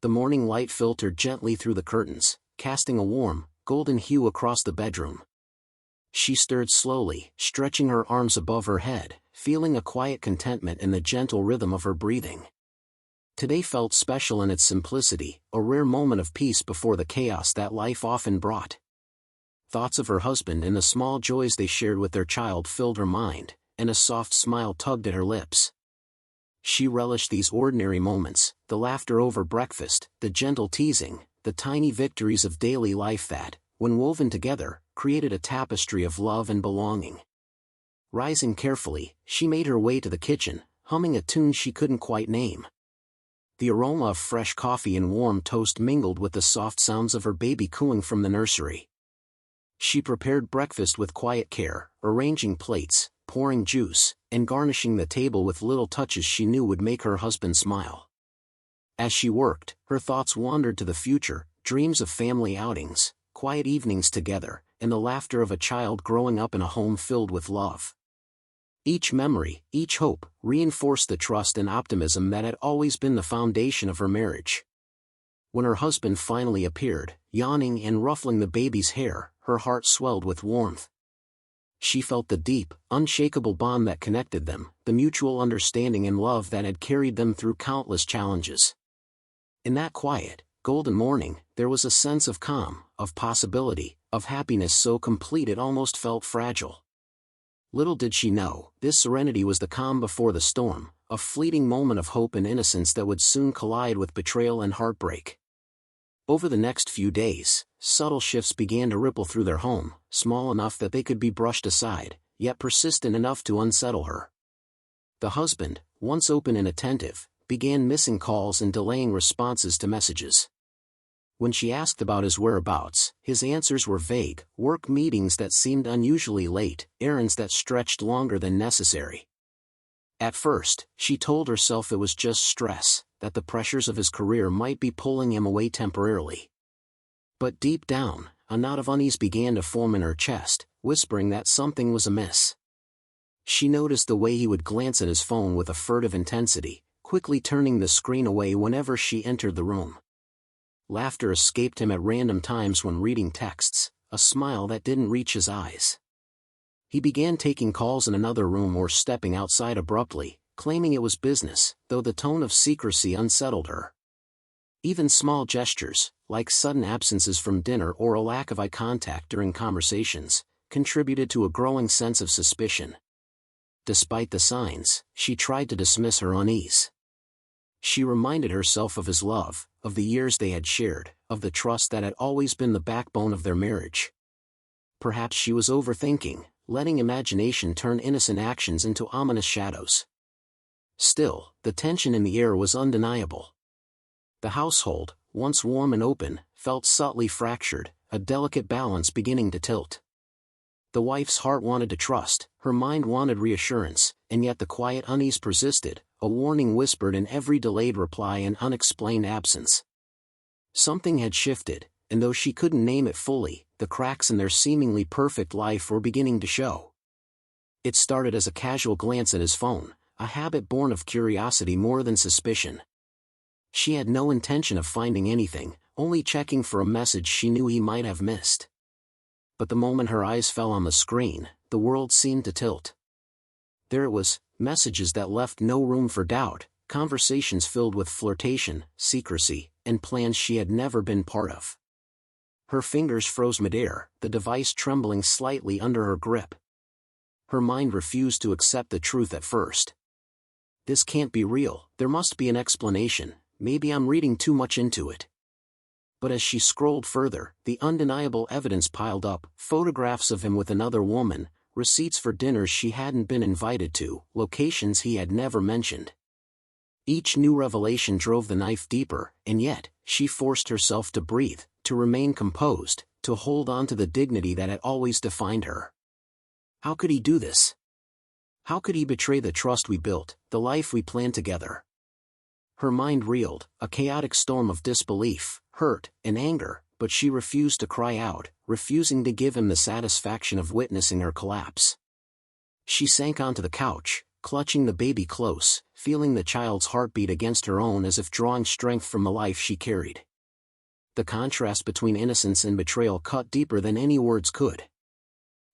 The morning light filtered gently through the curtains, casting a warm, golden hue across the bedroom. She stirred slowly, stretching her arms above her head, feeling a quiet contentment in the gentle rhythm of her breathing. Today felt special in its simplicity, a rare moment of peace before the chaos that life often brought. Thoughts of her husband and the small joys they shared with their child filled her mind, and a soft smile tugged at her lips. She relished these ordinary moments, the laughter over breakfast, the gentle teasing, the tiny victories of daily life that, when woven together, created a tapestry of love and belonging. Rising carefully, she made her way to the kitchen, humming a tune she couldn't quite name. The aroma of fresh coffee and warm toast mingled with the soft sounds of her baby cooing from the nursery. She prepared breakfast with quiet care, arranging plates, pouring juice, and garnishing the table with little touches she knew would make her husband smile. As she worked, her thoughts wandered to the future, dreams of family outings, quiet evenings together, and the laughter of a child growing up in a home filled with love. Each memory, each hope, reinforced the trust and optimism that had always been the foundation of her marriage. When her husband finally appeared, yawning and ruffling the baby's hair, her heart swelled with warmth. She felt the deep, unshakable bond that connected them, the mutual understanding and love that had carried them through countless challenges. In that quiet, golden morning, there was a sense of calm, of possibility, of happiness so complete it almost felt fragile. Little did she know, this serenity was the calm before the storm, a fleeting moment of hope and innocence that would soon collide with betrayal and heartbreak. Over the next few days, subtle shifts began to ripple through their home, small enough that they could be brushed aside, yet persistent enough to unsettle her. The husband, once open and attentive, began missing calls and delaying responses to messages. When she asked about his whereabouts, his answers were vague, work meetings that seemed unusually late, errands that stretched longer than necessary. At first, she told herself it was just stress, that the pressures of his career might be pulling him away temporarily. But deep down, a knot of unease began to form in her chest, whispering that something was amiss. She noticed the way he would glance at his phone with a furtive intensity, quickly turning the screen away whenever she entered the room. Laughter escaped him at random times when reading texts, a smile that didn't reach his eyes. He began taking calls in another room or stepping outside abruptly, claiming it was business, though the tone of secrecy unsettled her. Even small gestures, like sudden absences from dinner or a lack of eye contact during conversations, contributed to a growing sense of suspicion. Despite the signs, she tried to dismiss her unease. She reminded herself of his love, of the years they had shared, of the trust that had always been the backbone of their marriage. Perhaps she was overthinking, letting imagination turn innocent actions into ominous shadows. Still, the tension in the air was undeniable. The household, once warm and open, felt subtly fractured, a delicate balance beginning to tilt. The wife's heart wanted to trust, her mind wanted reassurance, and yet the quiet unease persisted, a warning whispered in every delayed reply and unexplained absence. Something had shifted, and though she couldn't name it fully, the cracks in their seemingly perfect life were beginning to show. It started as a casual glance at his phone, a habit born of curiosity more than suspicion. She had no intention of finding anything, only checking for a message she knew he might have missed. But the moment her eyes fell on the screen, the world seemed to tilt. There it was, messages that left no room for doubt, conversations filled with flirtation, secrecy, and plans she had never been part of. Her fingers froze midair, the device trembling slightly under her grip. Her mind refused to accept the truth at first. This can't be real, there must be an explanation, maybe I'm reading too much into it. But as she scrolled further, the undeniable evidence piled up, photographs of him with another woman, receipts for dinners she hadn't been invited to, locations he had never mentioned. Each new revelation drove the knife deeper, and yet, she forced herself to breathe, to remain composed, to hold on to the dignity that had always defined her. How could he do this? How could he betray the trust we built, the life we planned together? Her mind reeled, a chaotic storm of disbelief, hurt, and anger, but she refused to cry out, refusing to give him the satisfaction of witnessing her collapse. She sank onto the couch, clutching the baby close, feeling the child's heartbeat against her own as if drawing strength from the life she carried. The contrast between innocence and betrayal cut deeper than any words could.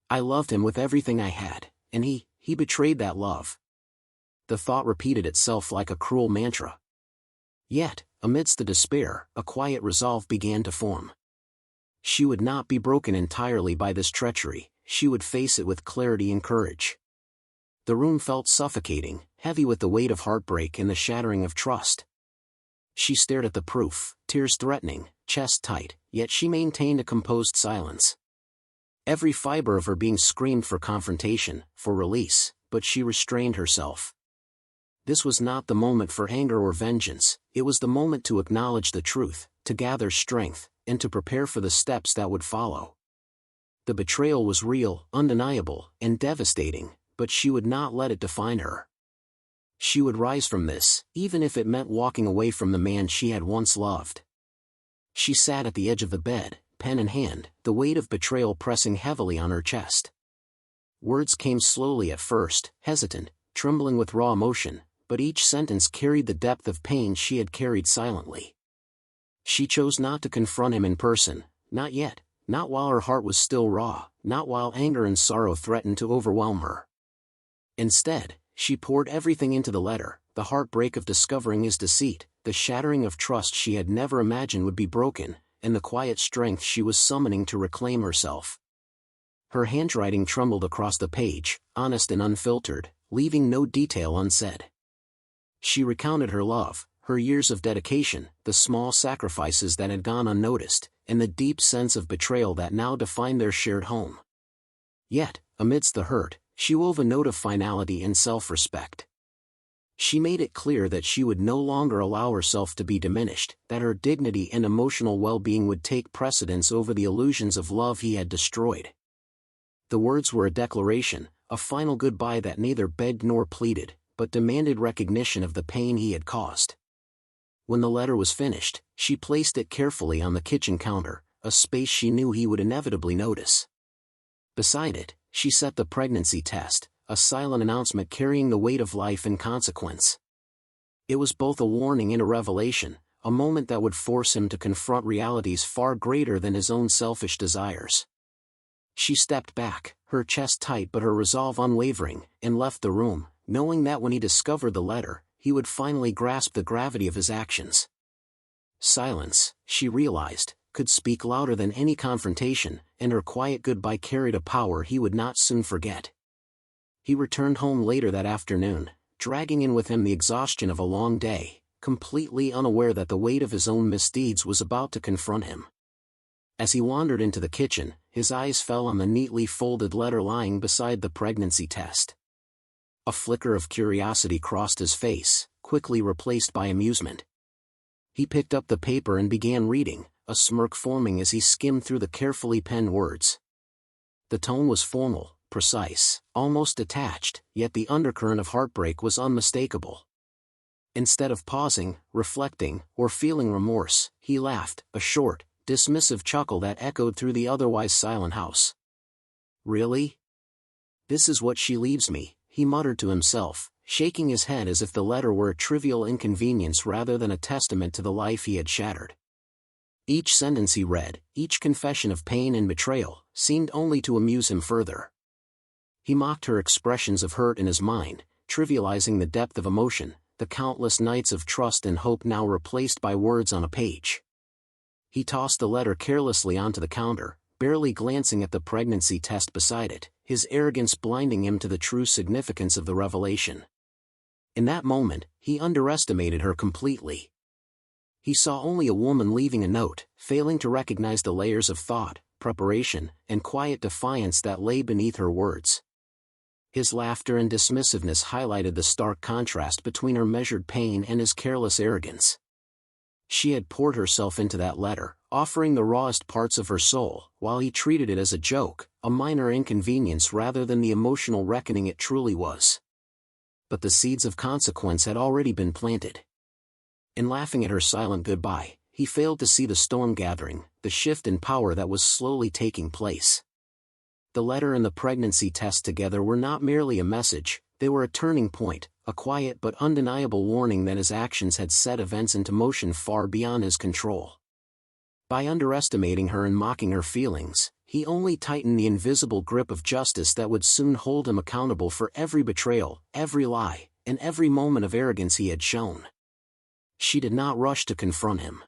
I loved him with everything I had, and he betrayed that love. The thought repeated itself like a cruel mantra. Yet, amidst the despair, a quiet resolve began to form. She would not be broken entirely by this treachery, she would face it with clarity and courage. The room felt suffocating, heavy with the weight of heartbreak and the shattering of trust. She stared at the proof, tears threatening, chest tight, yet she maintained a composed silence. Every fiber of her being screamed for confrontation, for release, but she restrained herself. This was not the moment for anger or vengeance, it was the moment to acknowledge the truth, to gather strength, and to prepare for the steps that would follow. The betrayal was real, undeniable, and devastating, but she would not let it define her. She would rise from this, even if it meant walking away from the man she had once loved. She sat at the edge of the bed, pen in hand, the weight of betrayal pressing heavily on her chest. Words came slowly at first, hesitant, trembling with raw emotion, but each sentence carried the depth of pain she had carried silently. She chose not to confront him in person, not yet, not while her heart was still raw, not while anger and sorrow threatened to overwhelm her. Instead, she poured everything into the letter, the heartbreak of discovering his deceit, the shattering of trust she had never imagined would be broken, and the quiet strength she was summoning to reclaim herself. Her handwriting trembled across the page, honest and unfiltered, leaving no detail unsaid. She recounted her love, her years of dedication, the small sacrifices that had gone unnoticed, and the deep sense of betrayal that now defined their shared home. Yet, amidst the hurt, she wove a note of finality and self-respect. She made it clear that she would no longer allow herself to be diminished, that her dignity and emotional well-being would take precedence over the illusions of love he had destroyed. The words were a declaration, a final goodbye that neither begged nor pleaded, but demanded recognition of the pain he had caused. When the letter was finished, she placed it carefully on the kitchen counter, a space she knew he would inevitably notice. Beside it, she set the pregnancy test, a silent announcement carrying the weight of life and consequence. It was both a warning and a revelation, a moment that would force him to confront realities far greater than his own selfish desires. She stepped back, her chest tight but her resolve unwavering, and left the room, knowing that when he discovered the letter, he would finally grasp the gravity of his actions. Silence, she realized, could speak louder than any confrontation, and her quiet goodbye carried a power he would not soon forget. He returned home later that afternoon, dragging in with him the exhaustion of a long day, completely unaware that the weight of his own misdeeds was about to confront him. As he wandered into the kitchen, his eyes fell on the neatly folded letter lying beside the pregnancy test. A flicker of curiosity crossed his face, quickly replaced by amusement. He picked up the paper and began reading, a smirk forming as he skimmed through the carefully penned words. The tone was formal, precise, almost detached, yet the undercurrent of heartbreak was unmistakable. Instead of pausing, reflecting, or feeling remorse, he laughed, a short, dismissive chuckle that echoed through the otherwise silent house. "Really? This is what she leaves me," he muttered to himself, shaking his head as if the letter were a trivial inconvenience rather than a testament to the life he had shattered. Each sentence he read, each confession of pain and betrayal, seemed only to amuse him further. He mocked her expressions of hurt in his mind, trivializing the depth of emotion, the countless nights of trust and hope now replaced by words on a page. He tossed the letter carelessly onto the counter, barely glancing at the pregnancy test beside it, his arrogance blinding him to the true significance of the revelation. In that moment, he underestimated her completely. He saw only a woman leaving a note, failing to recognize the layers of thought, preparation, and quiet defiance that lay beneath her words. His laughter and dismissiveness highlighted the stark contrast between her measured pain and his careless arrogance. She had poured herself into that letter, offering the rawest parts of her soul, while he treated it as a joke, a minor inconvenience rather than the emotional reckoning it truly was. But the seeds of consequence had already been planted. In laughing at her silent goodbye, he failed to see the storm gathering, the shift in power that was slowly taking place. The letter and the pregnancy test together were not merely a message, They were a turning point, a quiet but undeniable warning that his actions had set events into motion far beyond his control. By underestimating her and mocking her feelings, he only tightened the invisible grip of justice that would soon hold him accountable for every betrayal, every lie, and every moment of arrogance he had shown. She did not rush to confront him.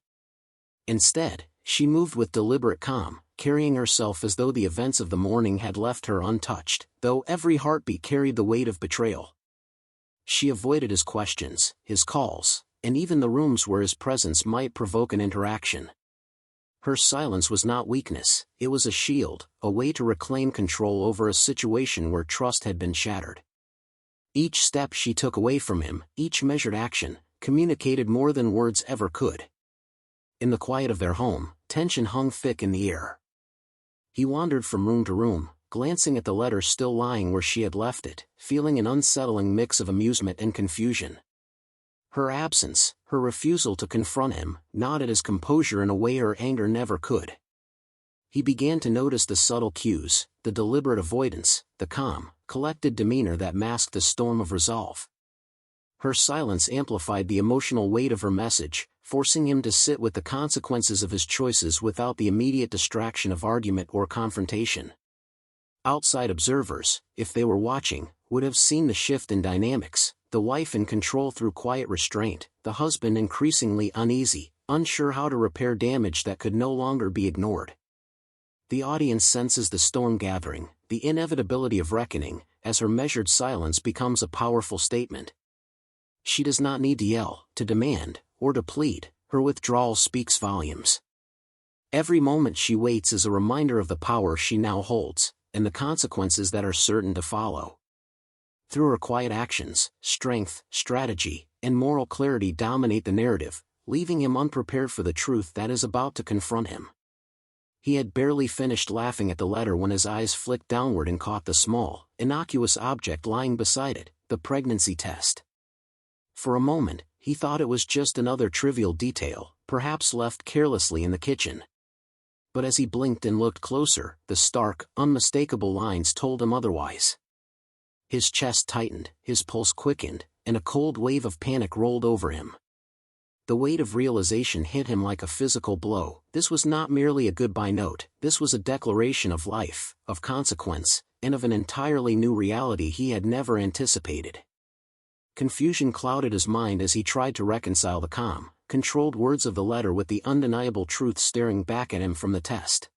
Instead, she moved with deliberate calm, carrying herself as though the events of the morning had left her untouched, though every heartbeat carried the weight of betrayal. She avoided his questions, his calls, and even the rooms where his presence might provoke an interaction. Her silence was not weakness, it was a shield, a way to reclaim control over a situation where trust had been shattered. Each step she took away from him, each measured action, communicated more than words ever could. In the quiet of their home, tension hung thick in the air. He wandered from room to room, glancing at the letter still lying where she had left it, feeling an unsettling mix of amusement and confusion. Her absence, her refusal to confront him, gnawed at his composure in a way her anger never could. He began to notice the subtle cues, the deliberate avoidance, the calm, collected demeanor that masked the storm of resolve. Her silence amplified the emotional weight of her message, forcing him to sit with the consequences of his choices without the immediate distraction of argument or confrontation. Outside observers, if they were watching, would have seen the shift in dynamics, the wife in control through quiet restraint, the husband increasingly uneasy, unsure how to repair damage that could no longer be ignored. The audience senses the storm gathering, the inevitability of reckoning, as her measured silence becomes a powerful statement. She does not need to yell, to demand, or to plead, her withdrawal speaks volumes. Every moment she waits is a reminder of the power she now holds, and the consequences that are certain to follow. Through her quiet actions, strength, strategy, and moral clarity dominate the narrative, leaving him unprepared for the truth that is about to confront him. He had barely finished laughing at the letter when his eyes flicked downward and caught the small, innocuous object lying beside it, the pregnancy test. For a moment, he thought it was just another trivial detail, perhaps left carelessly in the kitchen. But as he blinked and looked closer, the stark, unmistakable lines told him otherwise. His chest tightened, his pulse quickened, and a cold wave of panic rolled over him. The weight of realization hit him like a physical blow. This was not merely a goodbye note, this was a declaration of life, of consequence, and of an entirely new reality he had never anticipated. Confusion clouded his mind as he tried to reconcile the calm, controlled words of the letter with the undeniable truth staring back at him from the test.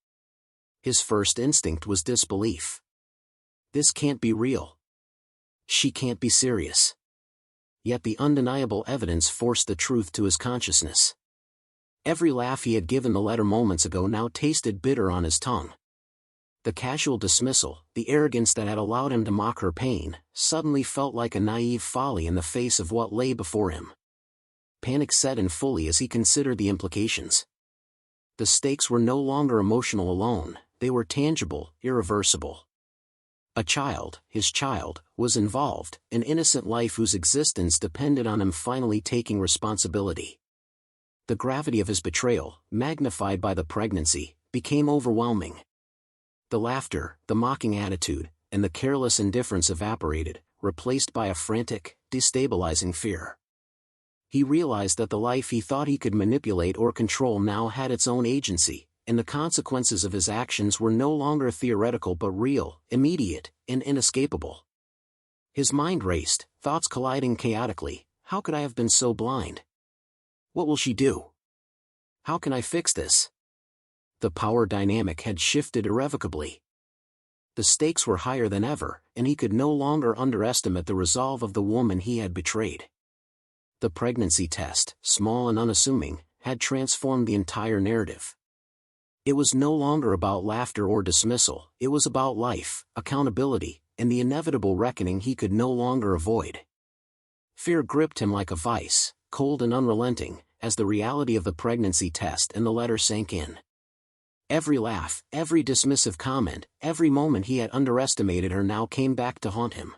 His first instinct was disbelief. This can't be real. She can't be serious. Yet the undeniable evidence forced the truth to his consciousness. Every laugh he had given the letter moments ago now tasted bitter on his tongue. The casual dismissal, the arrogance that had allowed him to mock her pain, suddenly felt like a naive folly in the face of what lay before him. Panic set in fully as he considered the implications. The stakes were no longer emotional alone, they were tangible, irreversible. A child, his child, was involved, an innocent life whose existence depended on him finally taking responsibility. The gravity of his betrayal, magnified by the pregnancy, became overwhelming. The laughter, the mocking attitude, and the careless indifference evaporated, replaced by a frantic, destabilizing fear. He realized that the life he thought he could manipulate or control now had its own agency, and the consequences of his actions were no longer theoretical but real, immediate, and inescapable. His mind raced, thoughts colliding chaotically. How could I have been so blind? What will she do? How can I fix this? The power dynamic had shifted irrevocably. The stakes were higher than ever, and he could no longer underestimate the resolve of the woman he had betrayed. The pregnancy test, small and unassuming, had transformed the entire narrative. It was no longer about laughter or dismissal, it was about life, accountability, and the inevitable reckoning he could no longer avoid. Fear gripped him like a vice, cold and unrelenting, as the reality of the pregnancy test and the letter sank in. Every laugh, every dismissive comment, every moment he had underestimated her now came back to haunt him.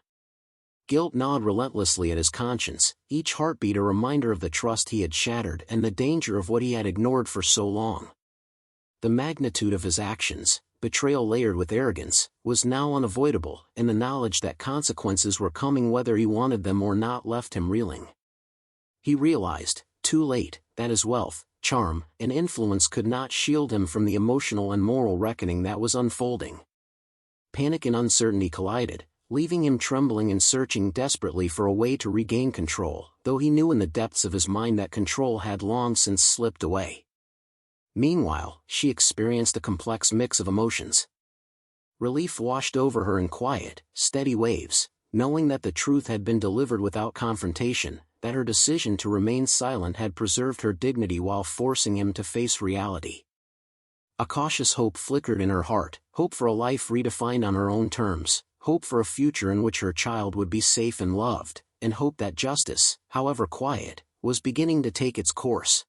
Guilt gnawed relentlessly at his conscience, each heartbeat a reminder of the trust he had shattered and the danger of what he had ignored for so long. The magnitude of his actions, betrayal layered with arrogance, was now unavoidable, and the knowledge that consequences were coming whether he wanted them or not left him reeling. He realized, too late, that his wealth, charm, and influence could not shield him from the emotional and moral reckoning that was unfolding. Panic and uncertainty collided, leaving him trembling and searching desperately for a way to regain control, though he knew in the depths of his mind that control had long since slipped away. Meanwhile, she experienced a complex mix of emotions. Relief washed over her in quiet, steady waves, knowing that the truth had been delivered without confrontation, that her decision to remain silent had preserved her dignity while forcing him to face reality. A cautious hope flickered in her heart, hope for a life redefined on her own terms, hope for a future in which her child would be safe and loved, and hope that justice, however quiet, was beginning to take its course.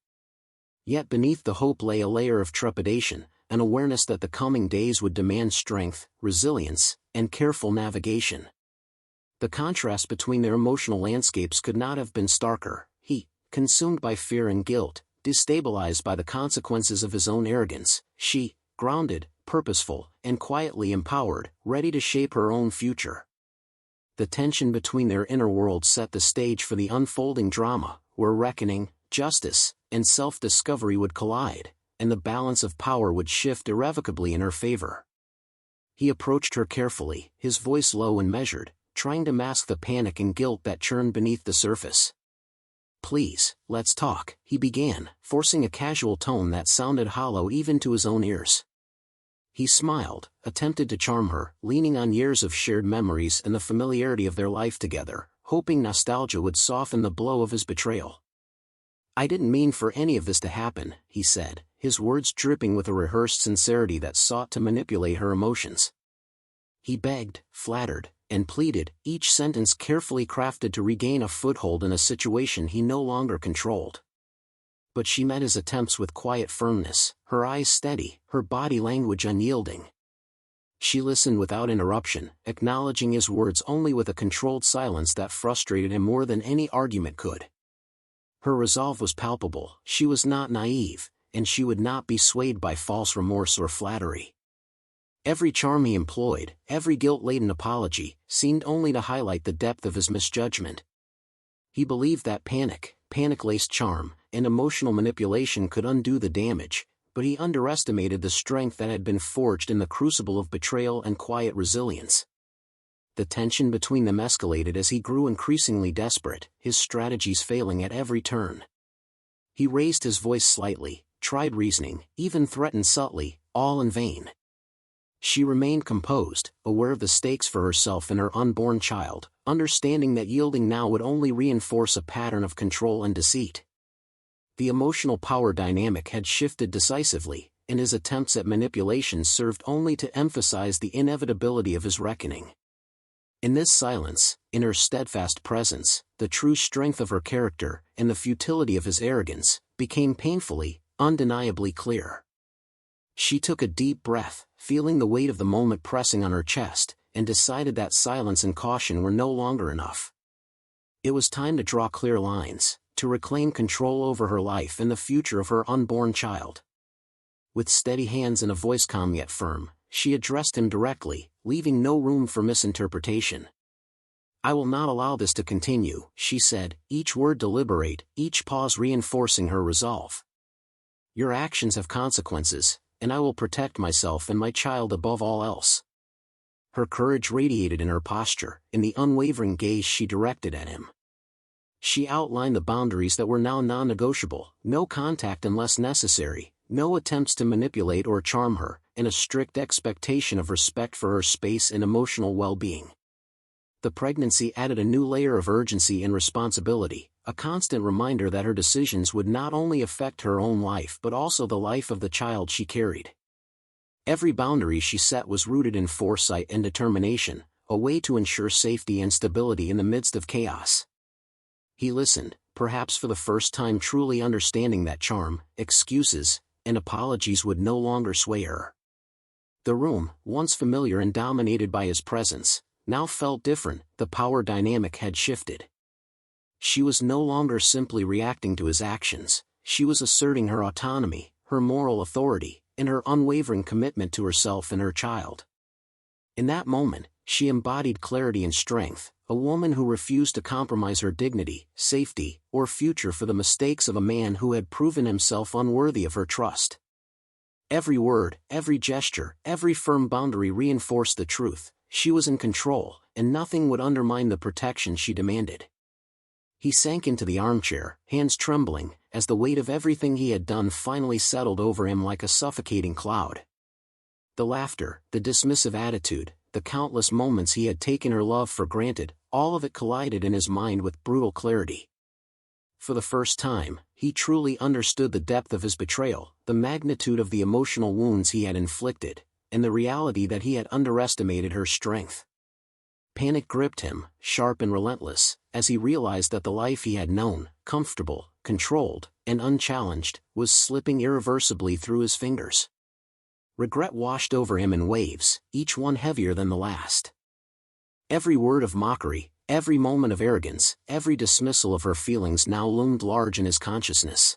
Yet beneath the hope lay a layer of trepidation, an awareness that the coming days would demand strength, resilience, and careful navigation. The contrast between their emotional landscapes could not have been starker. He, consumed by fear and guilt, destabilized by the consequences of his own arrogance; she, grounded, purposeful, and quietly empowered, ready to shape her own future. The tension between their inner worlds set the stage for the unfolding drama, where reckoning, justice, and self-discovery would collide, and the balance of power would shift irrevocably in her favor. He approached her carefully, his voice low and measured, trying to mask the panic and guilt that churned beneath the surface. "Please, let's talk," he began, forcing a casual tone that sounded hollow even to his own ears. He smiled, attempted to charm her, leaning on years of shared memories and the familiarity of their life together, hoping nostalgia would soften the blow of his betrayal. "I didn't mean for any of this to happen," he said, his words dripping with a rehearsed sincerity that sought to manipulate her emotions. He begged, flattered, and pleaded, each sentence carefully crafted to regain a foothold in a situation he no longer controlled. But she met his attempts with quiet firmness, her eyes steady, her body language unyielding. She listened without interruption, acknowledging his words only with a controlled silence that frustrated him more than any argument could. Her resolve was palpable, she was not naive, and she would not be swayed by false remorse or flattery. Every charm he employed, every guilt-laden apology, seemed only to highlight the depth of his misjudgment. He believed that panic-laced charm, and emotional manipulation could undo the damage, but he underestimated the strength that had been forged in the crucible of betrayal and quiet resilience. The tension between them escalated as he grew increasingly desperate, his strategies failing at every turn. He raised his voice slightly, tried reasoning, even threatened subtly, all in vain. She remained composed, aware of the stakes for herself and her unborn child, understanding that yielding now would only reinforce a pattern of control and deceit. The emotional power dynamic had shifted decisively, and his attempts at manipulation served only to emphasize the inevitability of his reckoning. In this silence, in her steadfast presence, the true strength of her character, and the futility of his arrogance, became painfully, undeniably clear. She took a deep breath, feeling the weight of the moment pressing on her chest, and decided that silence and caution were no longer enough. It was time to draw clear lines, to reclaim control over her life and the future of her unborn child. With steady hands and a voice calm yet firm, she addressed him directly, leaving no room for misinterpretation. "I will not allow this to continue," she said, each word deliberate, each pause reinforcing her resolve. "Your actions have consequences, and I will protect myself and my child above all else." Her courage radiated in her posture, in the unwavering gaze she directed at him. She outlined the boundaries that were now non-negotiable: no contact unless necessary, no attempts to manipulate or charm her, and a strict expectation of respect for her space and emotional well-being. The pregnancy added a new layer of urgency and responsibility, a constant reminder that her decisions would not only affect her own life but also the life of the child she carried. Every boundary she set was rooted in foresight and determination, a way to ensure safety and stability in the midst of chaos. He listened, perhaps for the first time truly understanding that charm, excuses, and apologies would no longer sway her. The room, once familiar and dominated by his presence, now felt different. The power dynamic had shifted. She was no longer simply reacting to his actions, she was asserting her autonomy, her moral authority, in her unwavering commitment to herself and her child. In that moment, she embodied clarity and strength, a woman who refused to compromise her dignity, safety, or future for the mistakes of a man who had proven himself unworthy of her trust. Every word, every gesture, every firm boundary reinforced the truth: she was in control, and nothing would undermine the protection she demanded. He sank into the armchair, hands trembling, as the weight of everything he had done finally settled over him like a suffocating cloud. The laughter, the dismissive attitude, the countless moments he had taken her love for granted, all of it collided in his mind with brutal clarity. For the first time, he truly understood the depth of his betrayal, the magnitude of the emotional wounds he had inflicted, and the reality that he had underestimated her strength. Panic gripped him, sharp and relentless, as he realized that the life he had known, comfortable, controlled, and unchallenged, was slipping irreversibly through his fingers. Regret washed over him in waves, each one heavier than the last. Every word of mockery, every moment of arrogance, every dismissal of her feelings now loomed large in his consciousness.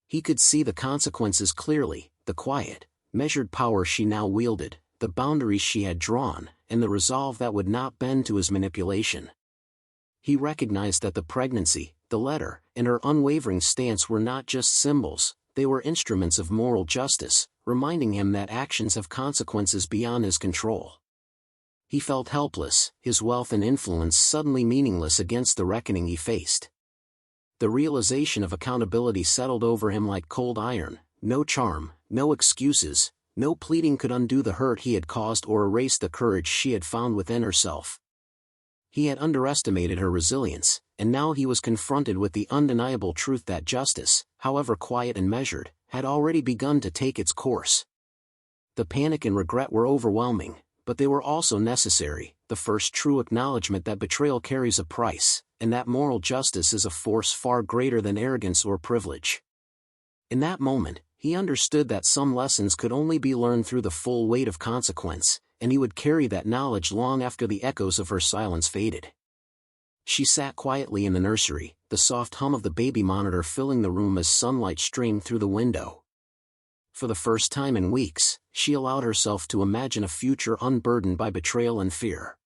He could see the consequences clearly: the quiet, measured power she now wielded, the boundaries she had drawn, and the resolve that would not bend to his manipulation. He recognized that the pregnancy, the letter, and her unwavering stance were not just symbols, they were instruments of moral justice, reminding him that actions have consequences beyond his control. He felt helpless, his wealth and influence suddenly meaningless against the reckoning he faced. The realization of accountability settled over him like cold iron: no charm, no excuses, no pleading could undo the hurt he had caused or erase the courage she had found within herself. He had underestimated her resilience, and now he was confronted with the undeniable truth that justice, however quiet and measured, had already begun to take its course. The panic and regret were overwhelming, but they were also necessary: the first true acknowledgement that betrayal carries a price, and that moral justice is a force far greater than arrogance or privilege. In that moment, he understood that some lessons could only be learned through the full weight of consequence, and he would carry that knowledge long after the echoes of her silence faded. She sat quietly in the nursery, the soft hum of the baby monitor filling the room as sunlight streamed through the window. For the first time in weeks, she allowed herself to imagine a future unburdened by betrayal and fear.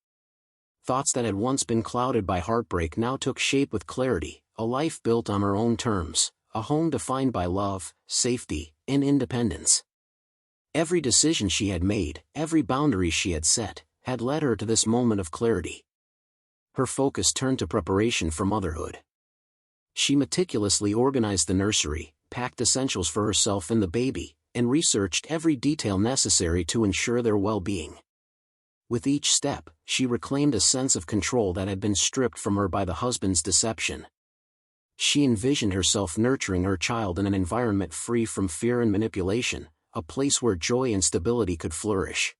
Thoughts that had once been clouded by heartbreak now took shape with clarity: a life built on her own terms, a home defined by love, safety, and independence. Every decision she had made, every boundary she had set, had led her to this moment of clarity. Her focus turned to preparation for motherhood. She meticulously organized the nursery, packed essentials for herself and the baby, and researched every detail necessary to ensure their well-being. With each step, she reclaimed a sense of control that had been stripped from her by the husband's deception. She envisioned herself nurturing her child in an environment free from fear and manipulation, a place where joy and stability could flourish.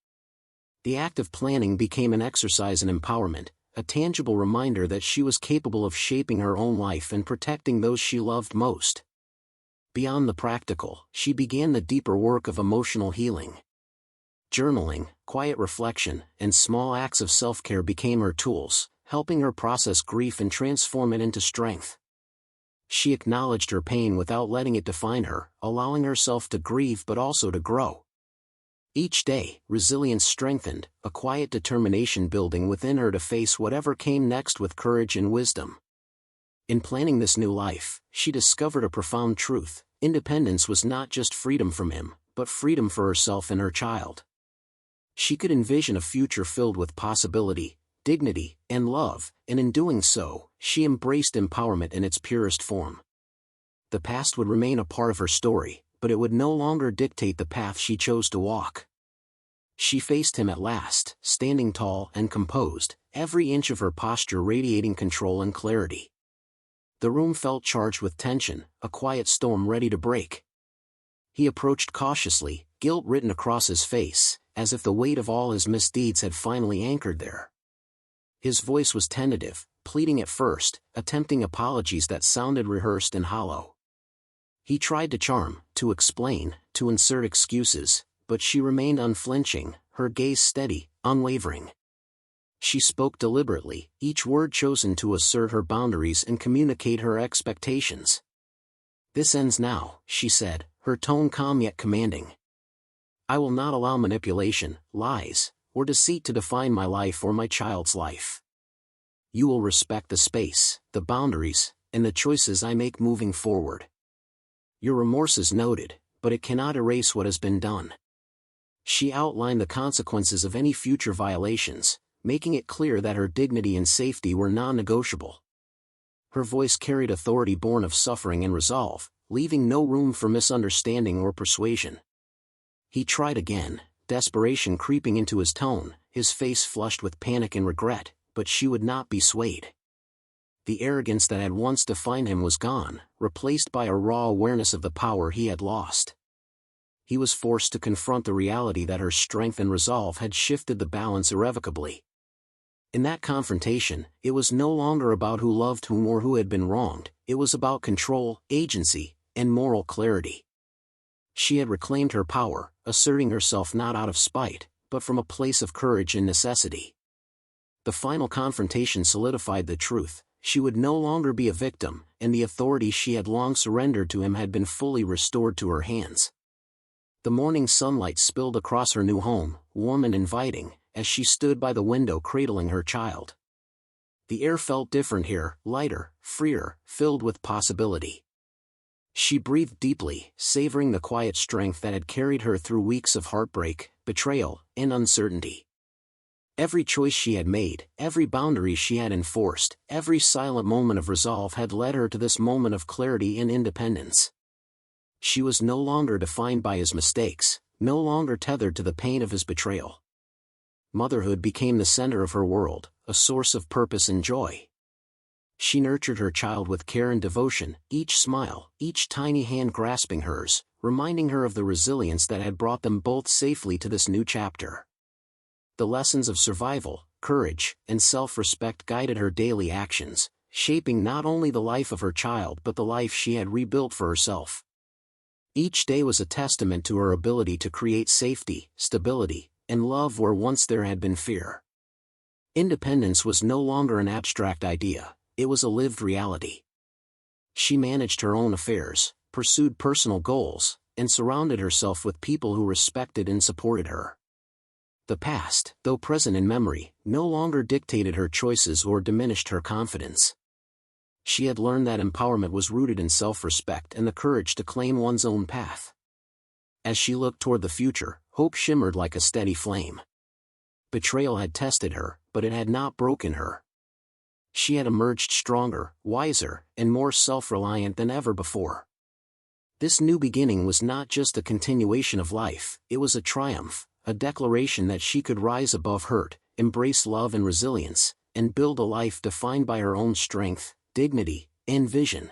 The act of planning became an exercise in empowerment, a tangible reminder that she was capable of shaping her own life and protecting those she loved most. Beyond the practical, she began the deeper work of emotional healing. Journaling, quiet reflection, and small acts of self-care became her tools, helping her process grief and transform it into strength. She acknowledged her pain without letting it define her, allowing herself to grieve but also to grow. Each day, resilience strengthened, a quiet determination building within her to face whatever came next with courage and wisdom. In planning this new life, she discovered a profound truth: independence was not just freedom from him, but freedom for herself and her child. She could envision a future filled with possibility, dignity, and love, and in doing so, she embraced empowerment in its purest form. The past would remain a part of her story, but it would no longer dictate the path she chose to walk. She faced him at last, standing tall and composed, every inch of her posture radiating control and clarity. The room felt charged with tension, a quiet storm ready to break. He approached cautiously, guilt written across his face, as if the weight of all his misdeeds had finally anchored there. His voice was tentative, pleading at first, attempting apologies that sounded rehearsed and hollow. He tried to charm, to explain, to insert excuses, but she remained unflinching, her gaze steady, unwavering. She spoke deliberately, each word chosen to assert her boundaries and communicate her expectations. "This ends now," she said, her tone calm yet commanding. I will not allow manipulation, lies, or deceit to define my life or my child's life. You will respect the space, the boundaries, and the choices I make moving forward. Your remorse is noted, but it cannot erase what has been done. She outlined the consequences of any future violations, making it clear that her dignity and safety were non-negotiable. Her voice carried authority born of suffering and resolve, leaving no room for misunderstanding or persuasion. He tried again, desperation creeping into his tone, his face flushed with panic and regret, but she would not be swayed. The arrogance that had once defined him was gone, replaced by a raw awareness of the power he had lost. He was forced to confront the reality that her strength and resolve had shifted the balance irrevocably. In that confrontation, it was no longer about who loved whom or who had been wronged, it was about control, agency, and moral clarity. She had reclaimed her power, asserting herself not out of spite, but from a place of courage and necessity. The final confrontation solidified the truth: she would no longer be a victim, and the authority she had long surrendered to him had been fully restored to her hands. The morning sunlight spilled across her new home, warm and inviting, as she stood by the window cradling her child. The air felt different here, lighter, freer, filled with possibility. She breathed deeply, savoring the quiet strength that had carried her through weeks of heartbreak, betrayal, and uncertainty. Every choice she had made, every boundary she had enforced, every silent moment of resolve had led her to this moment of clarity and independence. She was no longer defined by his mistakes, no longer tethered to the pain of his betrayal. Motherhood became the center of her world, a source of purpose and joy. She nurtured her child with care and devotion, each smile, each tiny hand grasping hers, reminding her of the resilience that had brought them both safely to this new chapter. The lessons of survival, courage, and self-respect guided her daily actions, shaping not only the life of her child but the life she had rebuilt for herself. Each day was a testament to her ability to create safety, stability, and love where once there had been fear. Independence was no longer an abstract idea, it was a lived reality. She managed her own affairs, pursued personal goals, and surrounded herself with people who respected and supported her. The past, though present in memory, no longer dictated her choices or diminished her confidence. She had learned that empowerment was rooted in self-respect and the courage to claim one's own path. As she looked toward the future, hope shimmered like a steady flame. Betrayal had tested her, but it had not broken her. She had emerged stronger, wiser, and more self-reliant than ever before. This new beginning was not just a continuation of life, it was a triumph, a declaration that she could rise above hurt, embrace love and resilience, and build a life defined by her own strength, dignity, and vision.